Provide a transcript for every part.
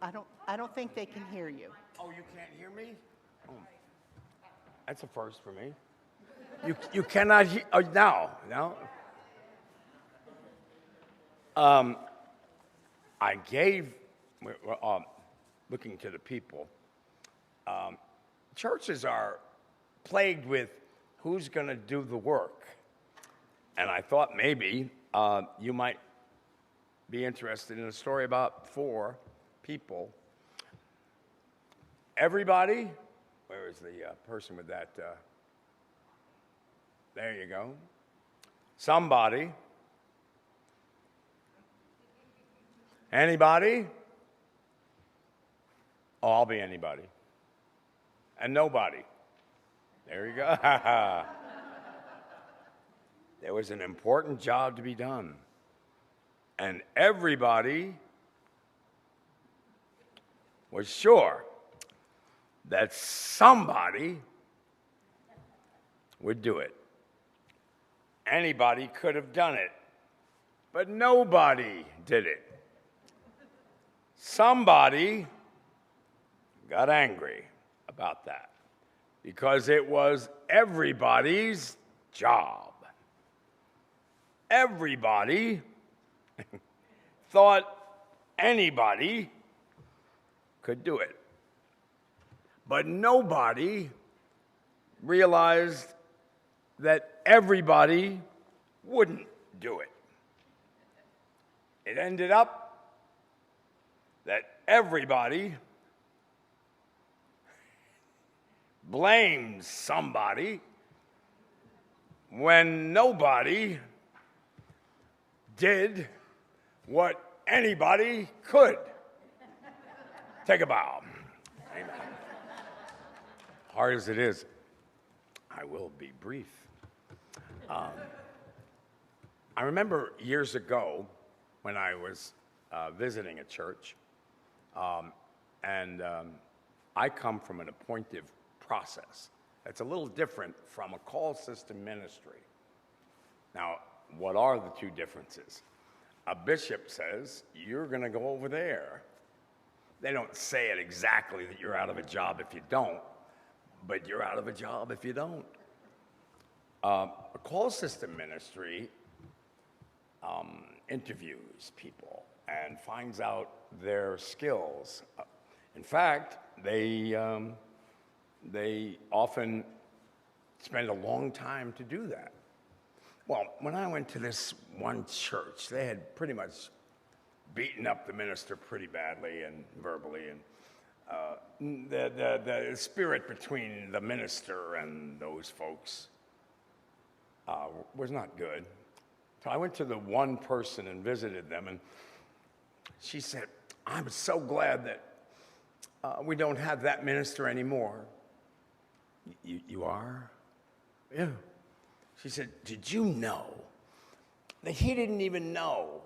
I don't think they can hear you. Oh, you can't hear me? Oh. That's a first for me. You cannot hear, oh, now. I gave, looking to the people, churches are plagued with who's going to do the work. And I thought maybe you might be interested in a story about 4 people. Everybody, where is the person with that? There you go. Somebody. Anybody? Oh, I'll be anybody. And nobody. There you go. There was an important job to be done. And everybody was sure that somebody would do it. Anybody could have done it, but nobody did it. Somebody got angry about that because it was everybody's job. Everybody thought anybody could do it. But nobody realized that everybody wouldn't do it. It ended up that everybody blames somebody when nobody did what anybody could. Take a bow. Amen. Hard as it is, I will be brief. I remember years ago when I was visiting a church, and I come from an appointive process. It's a little different from a call system ministry. Now, what are the 2 differences? A bishop says, you're going to go over there. They don't say it exactly that you're out of a job if you don't, but you're out of a job if you don't. A call system ministry interviews people and finds out their skills. In fact, they often spend a long time to do that. Well, when I went to this one church, they had pretty much beaten up the minister pretty badly and verbally, and the spirit between the minister and those folks was not good. So I went to the one person and visited them, and she said, I'm so glad that we don't have that minister anymore. You are? Yeah. She said, did you know that he didn't even know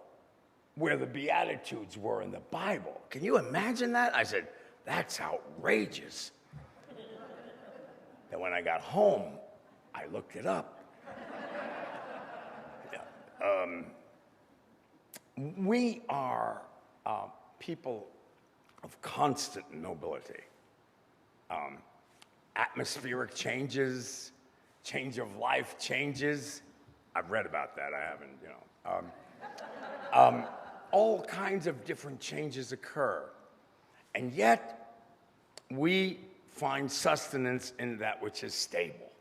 where the Beatitudes were in the Bible? Can you imagine that? I said, that's outrageous. Then when I got home, I looked it up. We are people of constant nobility. Atmospheric changes, change of life changes. I've read about that, I haven't, all kinds of different changes occur. And yet, we find sustenance in that which is stable.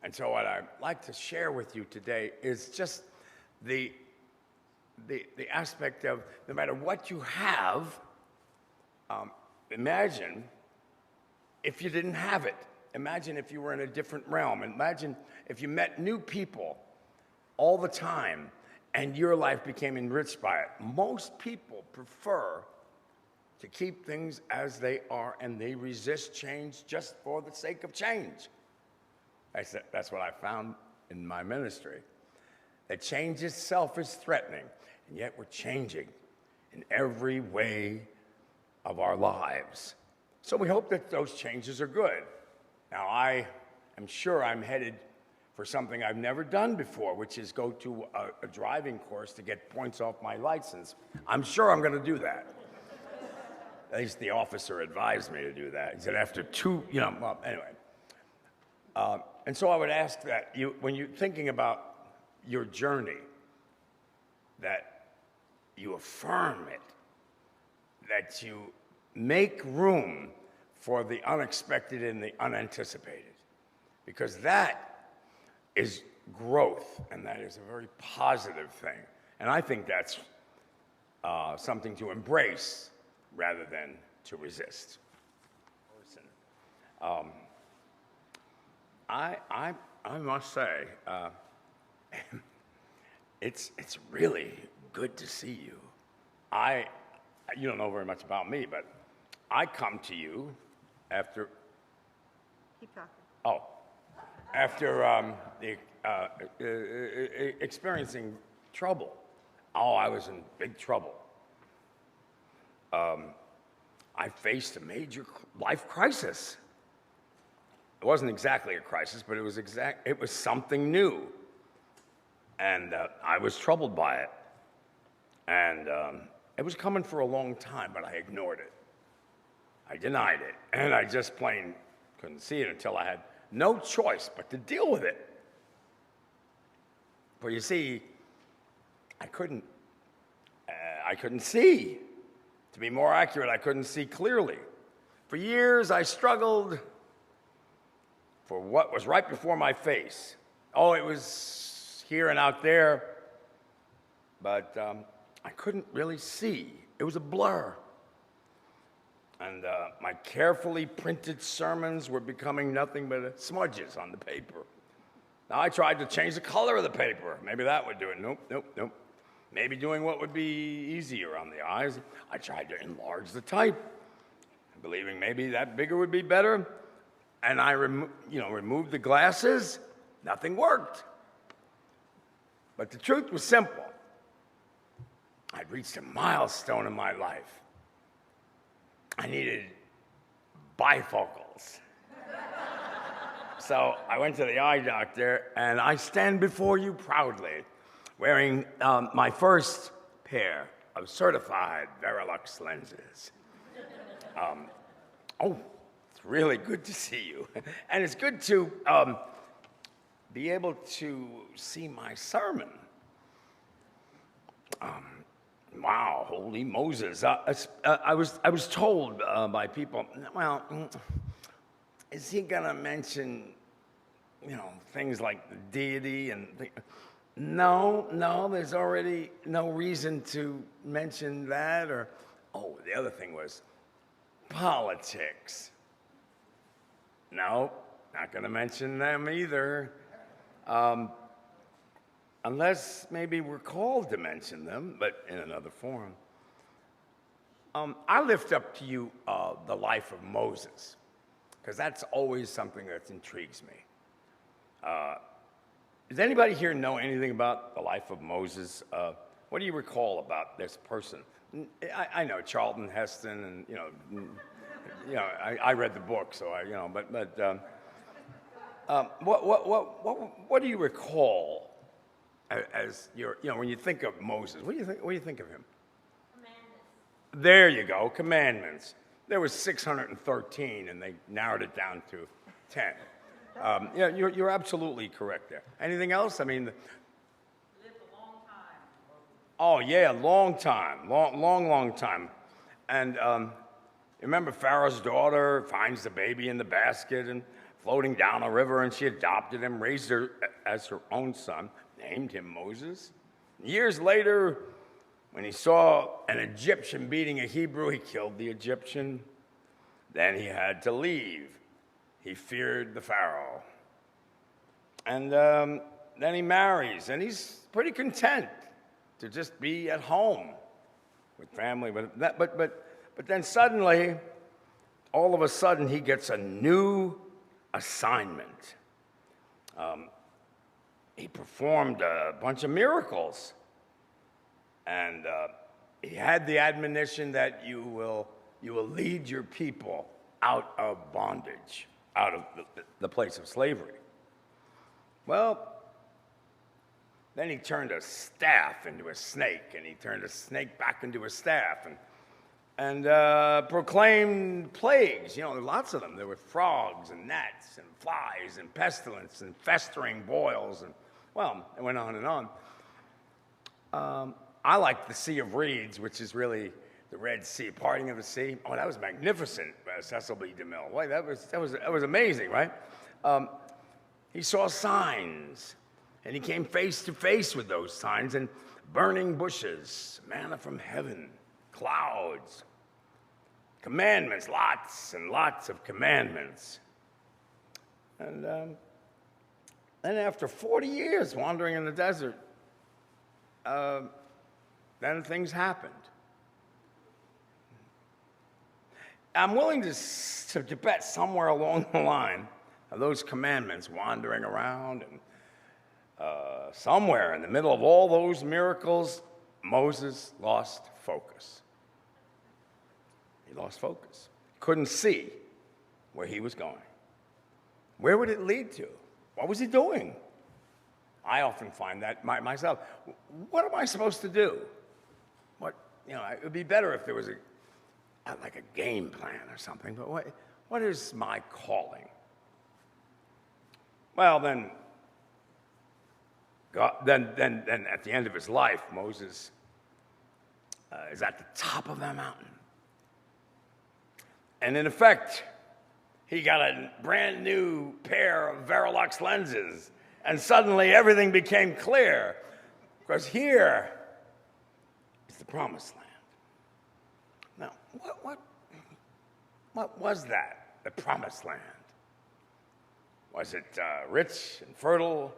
And so what I'd like to share with you today is just the aspect of no matter what you have, imagine if you didn't have it. Imagine if you were in a different realm. Imagine if you met new people all the time and your life became enriched by it. Most people prefer to keep things as they are, and they resist change just for the sake of change. That's what I found in my ministry. That change itself is threatening, and yet we're changing in every way of our lives. So we hope that those changes are good. Now, I am sure I'm headed for something I've never done before, which is go to a driving course to get points off my license. I'm sure I'm going to do that. At least the officer advised me to do that. He said after two, well, anyway. And so I would ask that when you're thinking about your journey, that you affirm it, that you make room for the unexpected and the unanticipated, because that is growth, and that is a very positive thing. And I think that's something to embrace rather than to resist. I must say, it's really good to see you. You don't know very much about me, but I come to you after. Keep talking. Oh, after experiencing trouble. Oh, I was in big trouble. I faced a major life crisis. It wasn't exactly a crisis, but it was something new. And I was troubled by it. And it was coming for a long time, but I ignored it. I denied it. And I just plain couldn't see it until I had no choice but to deal with it. For you see, I couldn't see. To be more accurate, I couldn't see clearly. For years, I struggled for what was right before my face. Oh, it was here and out there, but I couldn't really see. It was a blur. And my carefully printed sermons were becoming nothing but smudges on the paper. Now, I tried to change the color of the paper. Maybe that would do it. Nope. Maybe doing what would be easier on the eyes. I tried to enlarge the type, believing maybe that bigger would be better. And I removed the glasses. Nothing worked. But the truth was simple. I'd reached a milestone in my life. I needed bifocals. So I went to the eye doctor, and I stand before you proudly, wearing my first pair of certified Verilux lenses. It's really good to see you. And it's good to be able to see my sermon. Wow, holy Moses. I was told by people, well, is he going to mention, things like the deity and No, there's already no reason to mention that. The other thing was politics. No, not going to mention them either. Unless maybe we're called to mention them, but in another form. I lift up to you the life of Moses, because that's always something that intrigues me. Does anybody here know anything about the life of Moses? What do you recall about this person? I know Charlton Heston, and I read the book, so what do you recall as when you think of Moses? What do you think of him? Commandments. There you go, commandments. There was 613, and they narrowed it down to 10. You're absolutely correct there. Anything else? Lived a long time. Oh, yeah, long time. Long time. And remember Pharaoh's daughter finds the baby in the basket and floating down a river, and she adopted him, raised her as her own son, named him Moses. Years later, when he saw an Egyptian beating a Hebrew, he killed the Egyptian. Then he had to leave. He feared the Pharaoh. And then he marries, and he's pretty content to just be at home with family. But then suddenly, all of a sudden, he gets a new assignment. He performed a bunch of miracles. And he had the admonition that you will lead your people out of bondage, out of the place of slavery. Well, then he turned a staff into a snake, and he turned a snake back into a staff. And and proclaimed plagues. You know, lots of them. There were frogs and gnats and flies and pestilence and festering boils. And, well, it went on and on. I like the Sea of Reeds, which is really the Red Sea, parting of the sea. Oh, that was magnificent, Cecil B. DeMille. Boy, that was amazing, right? He saw signs, and he came face to face with those signs, and burning bushes, manna from heaven, clouds, commandments, lots and lots of commandments. And then after 40 years wandering in the desert, then things happened. I'm willing to bet somewhere along the line of those commandments wandering around, and somewhere in the middle of all those miracles, Moses lost focus. He lost focus. Couldn't see where he was going. Where would it lead to? What was he doing? I often find that myself. What am I supposed to do? It would be better if there was like a game plan or something, but what is my calling? Well, then at the end of his life, Moses is at the top of that mountain. And in effect, he got a brand new pair of Verilux lenses, and suddenly everything became clear, because here is the promised land. Now, what was that, the promised land? Was it rich and fertile,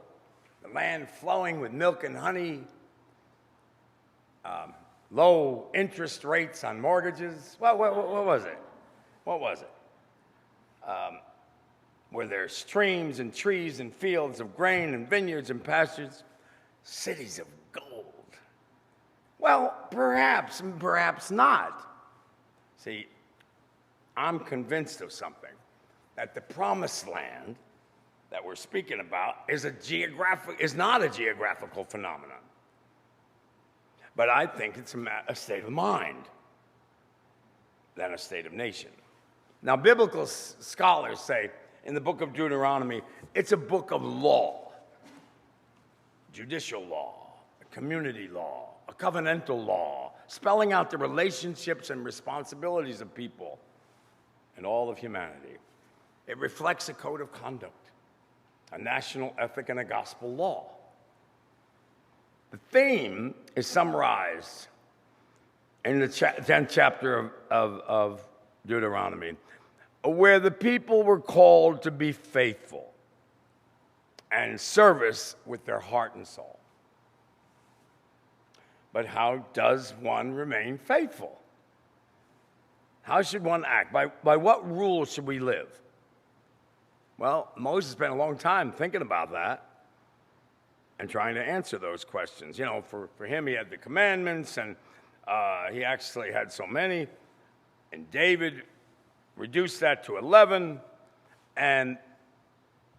the land flowing with milk and honey, low interest rates on mortgages? What was it? What was it? Were there streams and trees and fields of grain and vineyards and pastures, cities of gold? Well, perhaps, and perhaps not. See, I'm convinced of something, that the promised land that we're speaking about is not a geographical phenomenon. But I think it's a state of mind than a state of nation. Now, biblical scholars say in the book of Deuteronomy, it's a book of law, judicial law, a community law, a covenantal law, spelling out the relationships and responsibilities of people and all of humanity. It reflects a code of conduct, a national ethic, and a gospel law. The theme is summarized in the 10th chapter of Deuteronomy, where the people were called to be faithful and service with their heart and soul. But how does one remain faithful? How should one act? By what rules should we live? Well, Moses spent a long time thinking about that and trying to answer those questions. You know, for him, he had the commandments, and he actually had so many. And David reduced that to 11, and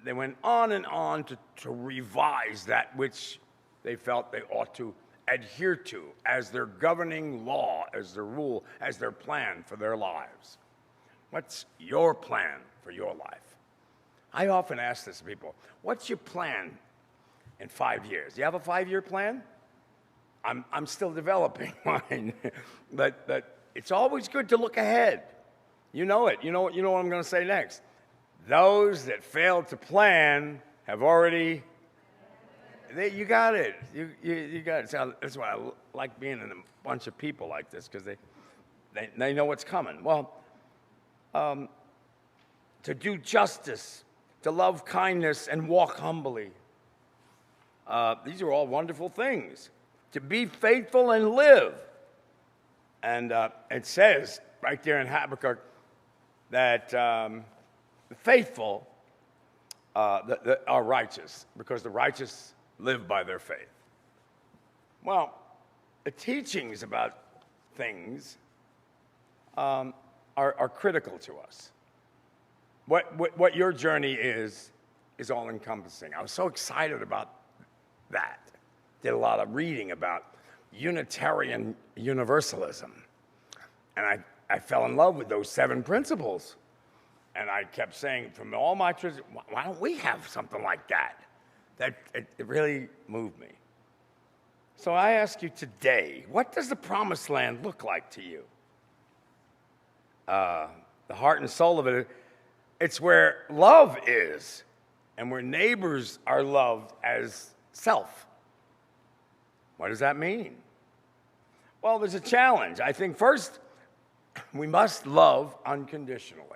they went on and on to revise that which they felt they ought to adhere to as their governing law, as their rule, as their plan for their lives. What's your plan for your life? I often ask this to people, what's your plan in 5 years? Do you have a 5-year plan? I'm still developing mine, but it's always good to look ahead. You know it. You know what I'm going to say next. Those that fail to plan have already. You got it. You got it. So that's why I like being in a bunch of people like this, because they know what's coming. Well, to do justice, to love kindness, and walk humbly. These are all wonderful things. To be faithful and live. And it says right there in Habakkuk that the faithful are righteous, because the righteous live by their faith. Well, the teachings about things are critical to us. What your journey is all-encompassing. I was so excited about that. Did a lot of reading about Unitarian Universalism. And I fell in love with those 7 principles. And I kept saying, from all my traditions, why don't we have something like that? It really moved me. So I ask you today, what does the promised land look like to you? The heart and soul of it, it's where love is, and where neighbors are loved as self. What does that mean? Well, there's a challenge. I think first, we must love unconditionally.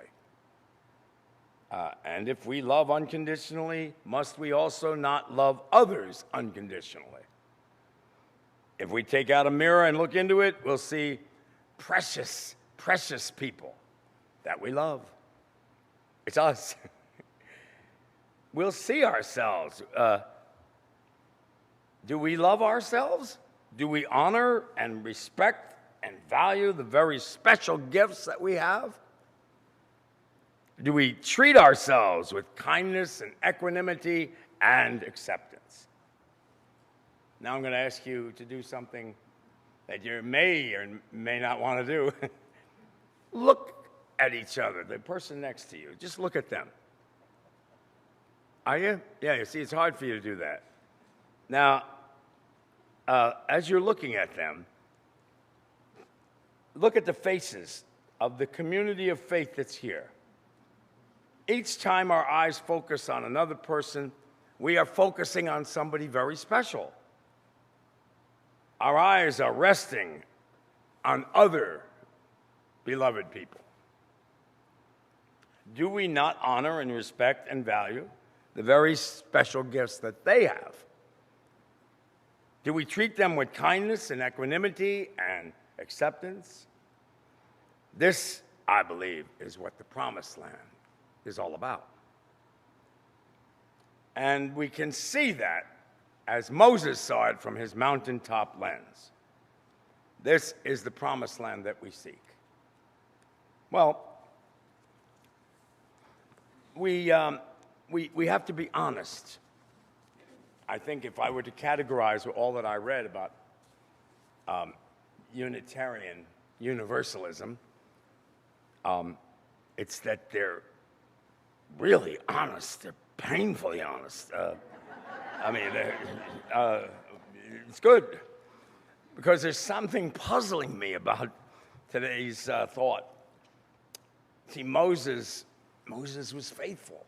And if we love unconditionally, must we also not love others unconditionally? If we take out a mirror and look into it, we'll see precious, precious people that we love. It's us. We'll see ourselves. Do we love ourselves? Do we honor and respect and value the very special gifts that we have? Do we treat ourselves with kindness and equanimity and acceptance? Now I'm going to ask you to do something that you may or may not want to do. Look at each other, the person next to you. Just look at them. Are you? Yeah, you see, it's hard for you to do that. Now, as you're looking at them, look at the faces of the community of faith that's here. Each time our eyes focus on another person, we are focusing on somebody very special. Our eyes are resting on other beloved people. Do we not honor and respect and value the very special gifts that they have? Do we treat them with kindness and equanimity and acceptance? This, I believe, is what the promised land is all about. And we can see that as Moses saw it from his mountaintop lens. This is the promised land that we seek. Well, we have to be honest. I think if I were to categorize all that I read about Unitarian Universalism, it's that they're really honest. They're painfully honest. I mean, it's good, because there's something puzzling me about today's thought. See, Moses was faithful.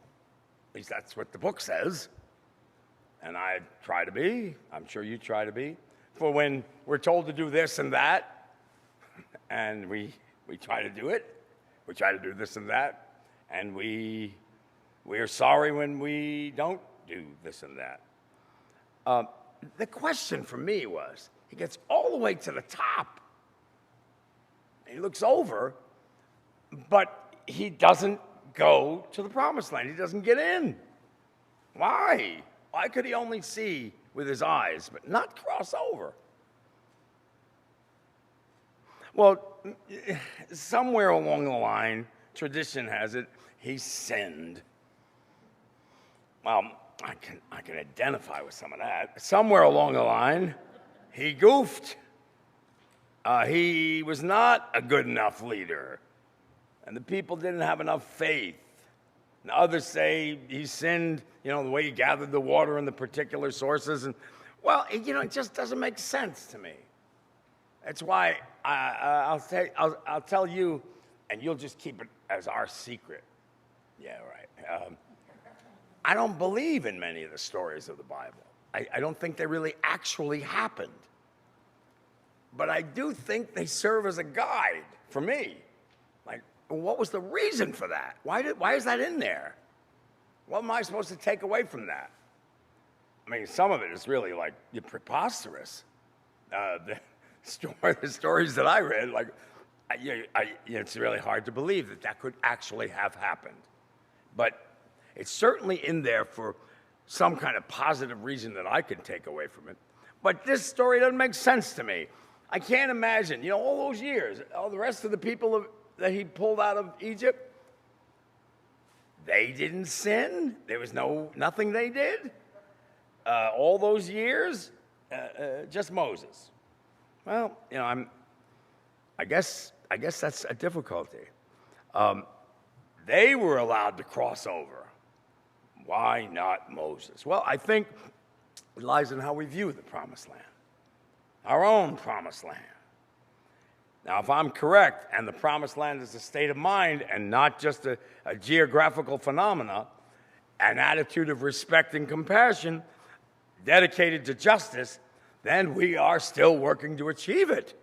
At least that's what the book says. And I try to be. I'm sure you try to be. For when we're told to do this and that, and we try to do it, we try to do this and that, and we are sorry when we don't do this and that. The question for me was, he gets all the way to the top. He looks over, but he doesn't go to the promised land. He doesn't get in. Why? Why could he only see with his eyes, but not cross over? Well, somewhere along the line, tradition has it, he sinned. Well, I can identify with some of that. Somewhere along the line, he goofed. He was not a good enough leader, and the people didn't have enough faith. And others say he sinned, the way he gathered the water in the particular sources. And, well, it just doesn't make sense to me. That's why I'll tell you, and you'll just keep it as our secret. Yeah, right. I don't believe in many of the stories of the Bible. I don't think they really actually happened. But I do think they serve as a guide for me. Like, what was the reason for that? Why is that in there? What am I supposed to take away from that? I mean, some of it is really like preposterous. The stories that I read, like, it's really hard to believe that could actually have happened. But it's certainly in there for some kind of positive reason that I can take away from it. But this story doesn't make sense to me. I can't imagine, all those years, all the rest of the people that he pulled out of Egypt, they didn't sin. There was nothing they did. All those years, just Moses. Well, I guess that's a difficulty. They were allowed to cross over. Why not Moses? Well, I think it lies in how we view the promised land, our own promised land. Now, if I'm correct, and the promised land is a state of mind and not just a geographical phenomena, an attitude of respect and compassion dedicated to justice, then we are still working to achieve it.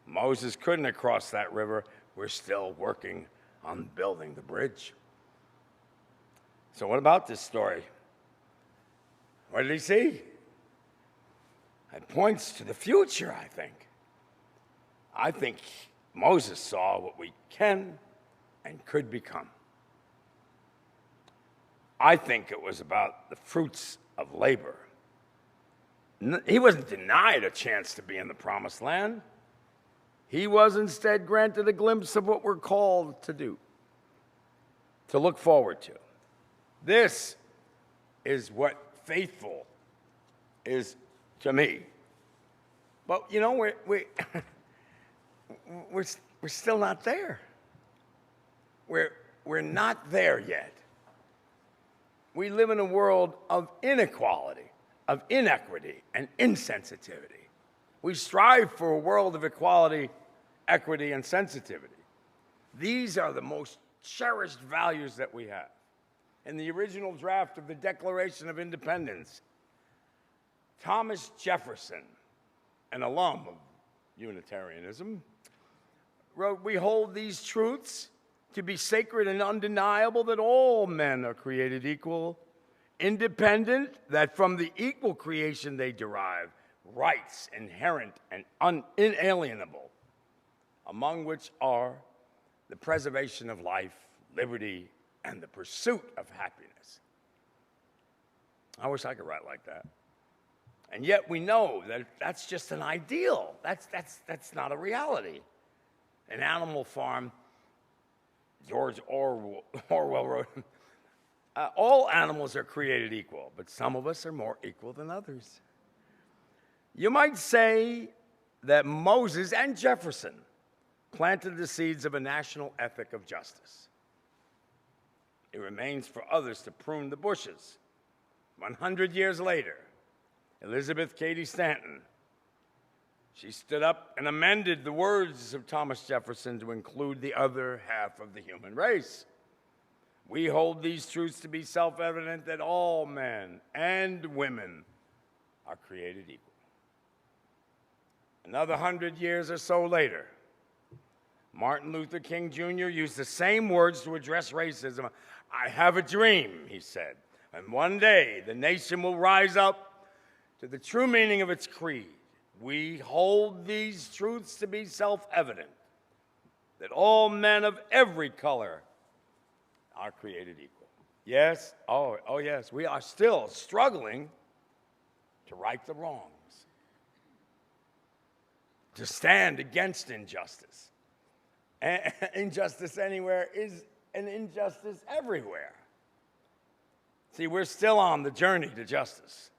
Moses couldn't have crossed that river. We're still working on building the bridge. So what about this story? What did he see? It points to the future, I think. I think Moses saw what we can and could become. I think it was about the fruits of labor. He wasn't denied a chance to be in the promised land. He was instead granted a glimpse of what we're called to do, to look forward to. This is what faithful is to me. But, you know, we're still not there. We're not there yet. We live in a world of inequality, of inequity, and insensitivity. We strive for a world of equality, equity, and sensitivity. These are the most cherished values that we have. In the original draft of the Declaration of Independence, Thomas Jefferson, an alum of Unitarianism, wrote, "We hold these truths to be sacred and undeniable, that all men are created equal, independent, that from the equal creation they derive rights inherent and inalienable, among which are the preservation of life, liberty, and the pursuit of happiness." I wish I could write like that. And yet we know that that's just an ideal. That's not a reality. An Animal Farm, George Orwell wrote, all animals are created equal, but some of us are more equal than others. You might say that Moses and Jefferson planted the seeds of a national ethic of justice. It remains for others to prune the bushes. 100 years later, Elizabeth Cady Stanton, she stood up and amended the words of Thomas Jefferson to include the other half of the human race. We hold these truths to be self-evident, that all men and women are created equal. Another 100 years or so later, Martin Luther King Jr. used the same words to address racism. "I have a dream," he said, "and one day the nation will rise up to the true meaning of its creed. We hold these truths to be self-evident, that all men of every color are created equal." Yes, oh yes, we are still struggling to right the wrongs, to stand against injustice. And injustice anywhere is an injustice everywhere. See, we're still on the journey to justice.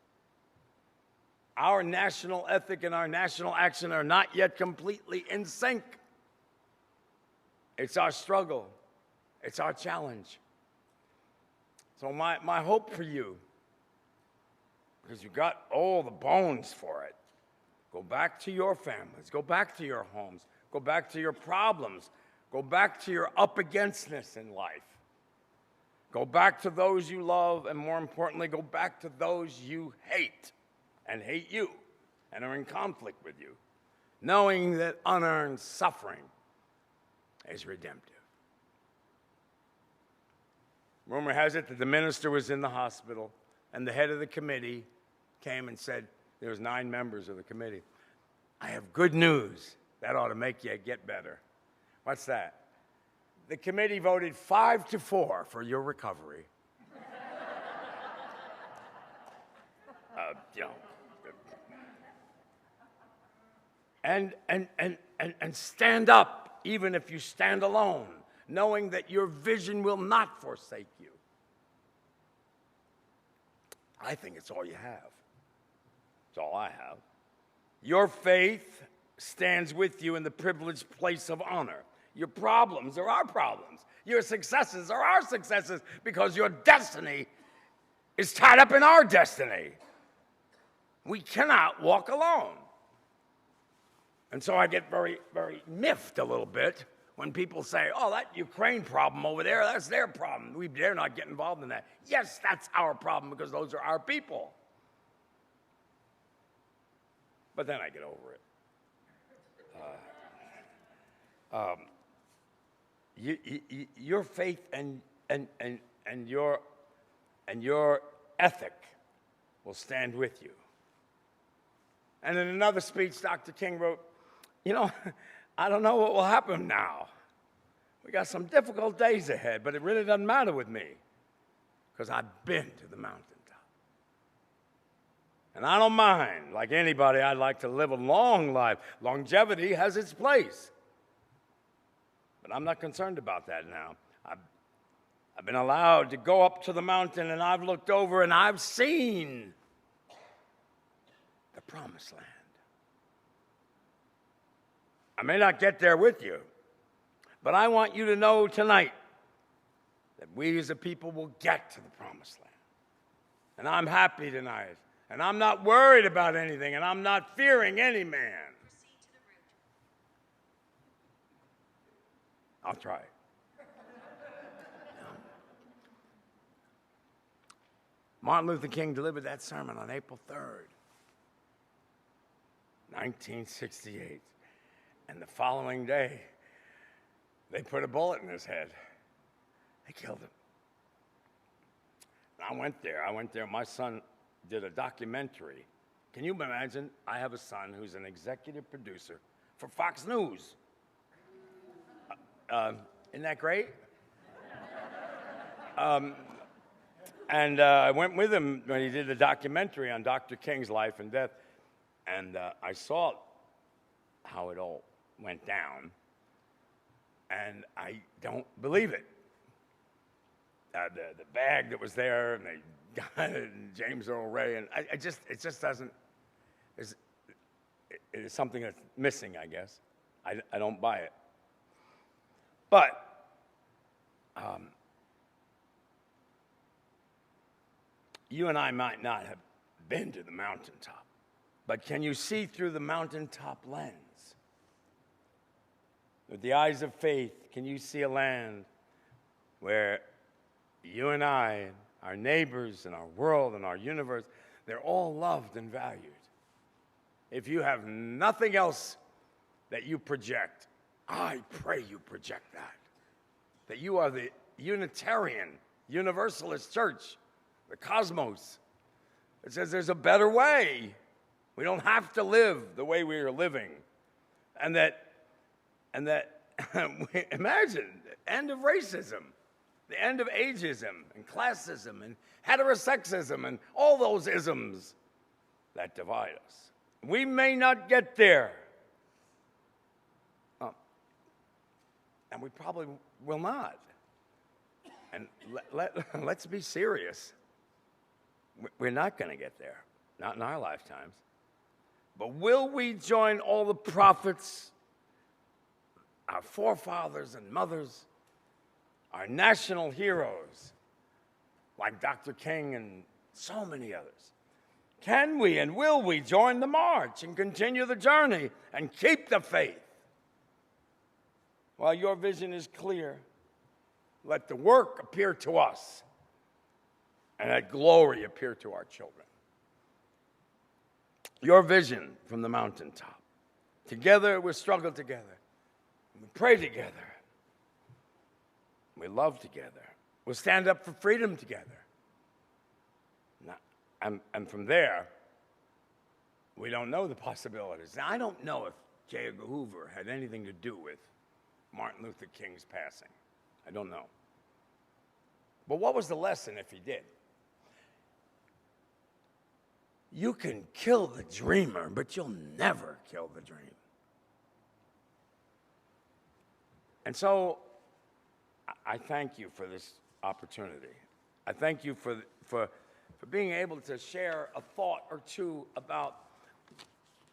Our national ethic and our national action are not yet completely in sync. It's our struggle. It's our challenge. So my hope for you, because you've got all the bones for it, go back to your families, go back to your homes, go back to your problems, go back to your up-againstness in life. Go back to those you love, and more importantly, go back to those you hate and hate you and are in conflict with you, knowing that unearned suffering is redemptive. Rumor has it that the minister was in the hospital, and the head of the committee came and said, there was 9 members of the committee, "I have good news. That ought to make you get better." What's that? The committee voted 5-4 for your recovery. You know. And stand up, even if you stand alone, knowing that your vision will not forsake you. I think it's all you have. It's all I have. Your faith stands with you in the privileged place of honor. Your problems are our problems. Your successes are our successes because your destiny is tied up in our destiny. We cannot walk alone. And so I get very, very miffed a little bit when people say, oh, that Ukraine problem over there, that's their problem. We dare not get involved in that. Yes, that's our problem because those are our people. But then I get over it. Your faith and your ethic will stand with you. And in another speech, Dr. King wrote, I don't know what will happen now. We got some difficult days ahead, but it really doesn't matter with me because I've been to the mountaintop. And I don't mind. Like anybody, I'd like to live a long life. Longevity has its place. But I'm not concerned about that now. I've been allowed to go up to the mountain, and I've looked over, and I've seen the promised land. I may not get there with you, but I want you to know tonight that we as a people will get to the promised land. And I'm happy tonight, and I'm not worried about anything, and I'm not fearing any man. Proceed to the root. I'll try. Martin Luther King delivered that sermon on April 3rd, 1968. And the following day, they put a bullet in his head. They killed him. And I went there. My son did a documentary. Can you imagine? I have a son who's an executive producer for Fox News. Isn't that great? And I went with him when he did the documentary on Dr. King's life and death. And I saw how it all went down. And I don't believe it. The bag that was there, and they got it, and James Earl Ray, and it just doesn't, it is something that's missing, I guess. I don't buy it. But you and I might not have been to the mountaintop, but can you see through the mountaintop lens? With the eyes of faith, can you see a land where you and I, our neighbors and our world and our universe, they're all loved and valued? If you have nothing else that you project, I pray you project that. That you are the Unitarian, Universalist Church, the cosmos. It says there's a better way. We don't have to live the way we are living. And that imagine the end of racism, the end of ageism and classism and heterosexism and all those isms that divide us. We may not get there. And we probably will not. And let's be serious. We're not going to get there, not in our lifetimes. But will we join all the prophets, our forefathers and mothers, our national heroes, like Dr. King and so many others? Can we and will we join the march and continue the journey and keep the faith? While your vision is clear, let the work appear to us and let glory appear to our children. Your vision from the mountaintop. Together, we struggle together. We pray together. We love together. We'll stand up for freedom together. And from there, we don't know the possibilities. Now, I don't know if J. Edgar Hoover had anything to do with Martin Luther King's passing. I don't know. But what was the lesson if he did? You can kill the dreamer, but you'll never kill the dream. And so I thank you for this opportunity. I thank you for being able to share a thought or two about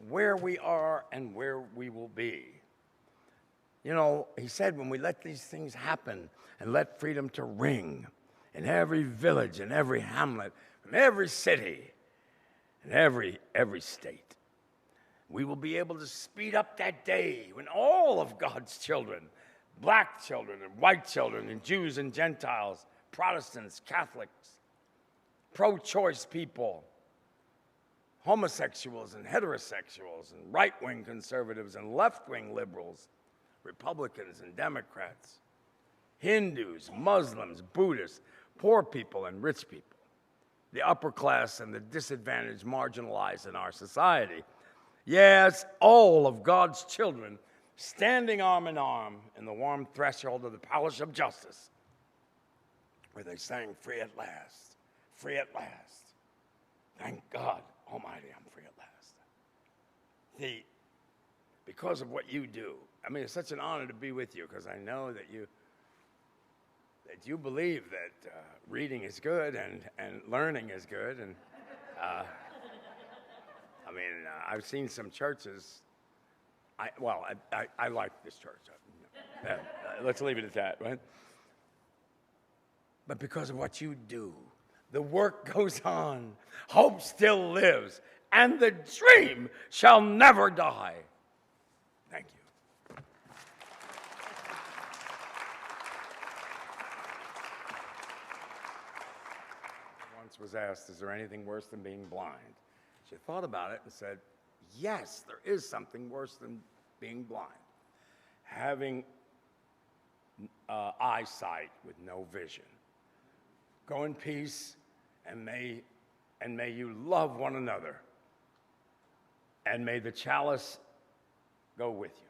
where we are and where we will be. You know, he said, when we let these things happen and let freedom to ring in every village and every hamlet, from every city and every state, we will be able to speed up that day when all of God's children, black children and white children and Jews and Gentiles, Protestants, Catholics, pro-choice people, homosexuals and heterosexuals and right-wing conservatives and left-wing liberals, Republicans and Democrats, Hindus, Muslims, Buddhists, poor people and rich people, the upper class and the disadvantaged, marginalized in our society. Yes, all of God's children standing arm in arm in the warm threshold of the palace of justice, where they sang, "Free at last, free at last. Thank God Almighty, I'm free at last." Because of what you do, I mean, it's such an honor to be with you, because I know that you believe that reading is good and learning is good. And I mean, I've seen some churches. I like this church. Let's leave it at that, right? But because of what you do, the work goes on, hope still lives, and the dream shall never die. Thank you. Once was asked, is there anything worse than being blind? She thought about it and said, yes, there is something worse than being blind. Having eyesight with no vision. Go in peace, and may you love one another, and may the chalice go with you.